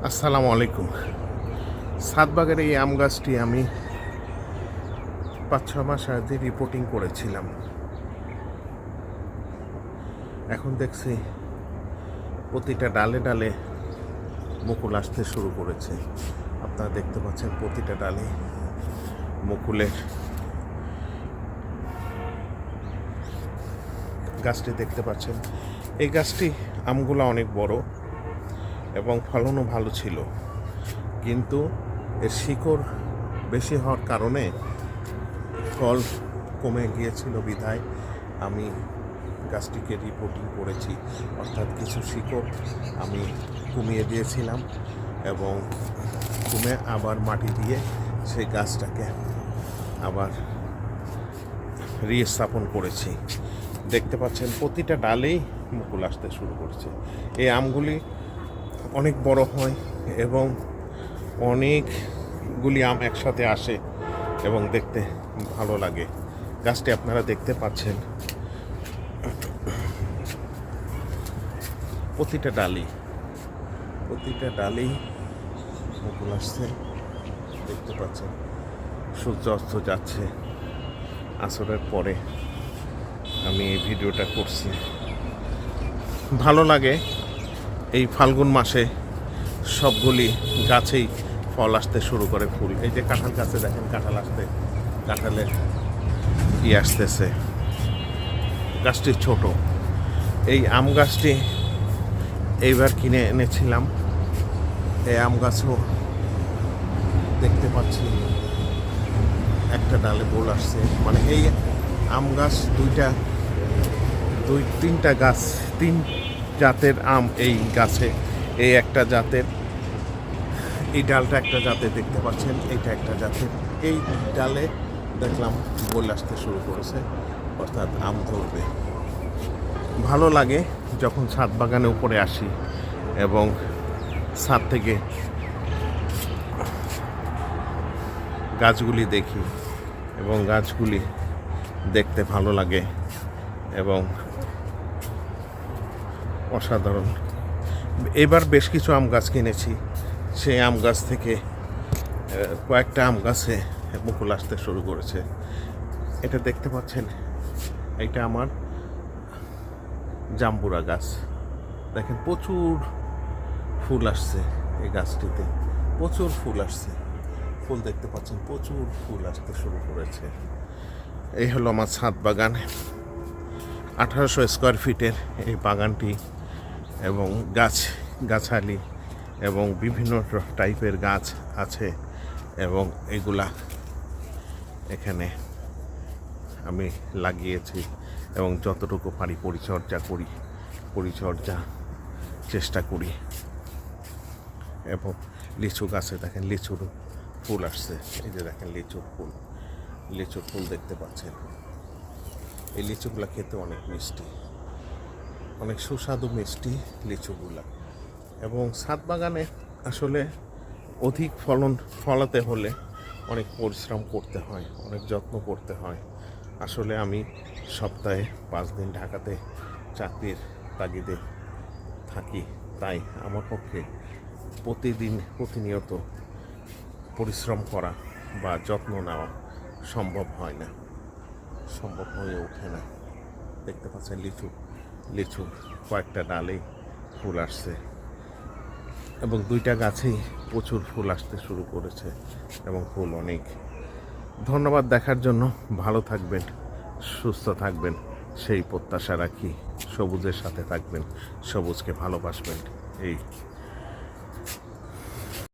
আসসালামু আলাইকুম। সাতবাগের এই আম গাছটি আমি ৫-৬ মাস আগে রিপোর্টিং করেছিলাম। এখন দেখছি প্রতিটা ডালে ডালে মুকুল আসতে শুরু করেছে। আপনারা দেখতে পাচ্ছেন প্রতিটা ডালে মুকুলের গাছটি দেখতে পাচ্ছেন। এই গাছটি আমগুলো অনেক বড় এবং ফলনও ভালো ছিল, কিন্তু এর শিকড় বেশি হওয়ার কারণে ফল কমে গিয়েছিল বিধায় আমি গাছটিকে রিপোর্টিং করেছি, অর্থাৎ কিছু শিকড় আমি কমিয়ে দিয়েছিলাম এবং কমে আবার মাটি দিয়ে সেই গাছটাকে আবার রিস্থাপন করেছি। দেখতে পাচ্ছেন প্রতিটা ডালেই মুকুল আসতে শুরু করেছে। এই আমগুলি অনেক বড় হয় এবং অনেকগুলি আম একসাথে আসে এবং দেখতে ভালো লাগে। গাছটি আপনারা দেখতে পাচ্ছেন প্রতিটা ডালেই মুকুল আসছে। দেখতে পাচ্ছেন সূর্য অস্ত যাচ্ছে। আসরের পরে আমি এই ভিডিওটা করছি। ভালো লাগে এই ফাল্গুন মাসে সবগুলি গাছেই ফল আসতে শুরু করে, ফুল। এই যে কাঁঠাল গাছে দেখেন কাঁঠালের আসতেছে। গাছটি ছোট। এই আম গাছটি এইবার কিনে এনেছিলাম। এই আম গাছও দেখতে পাচ্ছি একটা ডালে বোল আসছে। মানে এই আম গাছ তিনটা গাছ, 3 জাতের আম এই গাছে। এই একটা জাতের, এই ডালটা একটা জাতের দেখতে পাচ্ছেন, এইটা একটা জাতের। এই ডালে দেখলাম বোল আসতে শুরু করেছে, অর্থাৎ আম ধরবে। ভালো লাগে যখন ছাদ বাগানে উপরে আসি এবং ছাদ থেকে গাছগুলি দেখি এবং গাছগুলি দেখতে ভালো লাগে এবং অসাধারণ। এবার বেশ কিছু আম গাছ কিনেছি। সেই আম গাছ থেকে কয়েকটা আম গাছে মুকুল আসতে শুরু করেছে। এটা দেখতে পাচ্ছেন, এটা আমার জাম্বুরা গাছ। দেখেন প্রচুর ফুল আসছে এই গাছটিতে, প্রচুর ফুল আসছে। ফুল দেখতে পাচ্ছেন, প্রচুর ফুল আসতে শুরু করেছে। এই হলো আমার ছাদ বাগান। 1800 স্কোয়ার ফিটের এই বাগানটি এবং গাছালি এবং বিভিন্ন টাইপের গাছ আছে এবং এগুলা এখানে আমি লাগিয়েছি এবং যতটুকু পারি পরিচর্যা চেষ্টা করি। এবং লিচু গাছে দেখেন লিচুর ফুল আসছে। এই যে দেখেন লিচুর ফুল দেখতে পাচ্ছেন। এই লিচুগুলা খেতে অনেক মিষ্টি, অনেক সুস্বাদু মিষ্টি লিচুগুলা। এবং ছাদ বাগানে আসলে অধিক ফলাতে হলে অনেক পরিশ্রম করতে হয়, অনেক যত্ন করতে হয়। আসলে আমি সপ্তাহে 5 দিন ঢাকাতে চাকরির তাগিদে থাকি, তাই আমার পক্ষে প্রতিনিয়ত পরিশ্রম করা বা যত্ন নেওয়া সম্ভব হয়ে ওঠে না। দেখতে পাচ্ছেন লিচুর কয়েকটা ডালেই ফুল আসছে এবং 2টা গাছেই প্রচুর ফুল আসতে শুরু করেছে এবং ফুল অনেক। ধন্যবাদ দেখার জন্য। ভালো থাকবেন, সুস্থ থাকবেন সেই প্রত্যাশা রাখি। সবুজের সাথে থাকবেন, সবুজকে ভালোবাসবেন। এই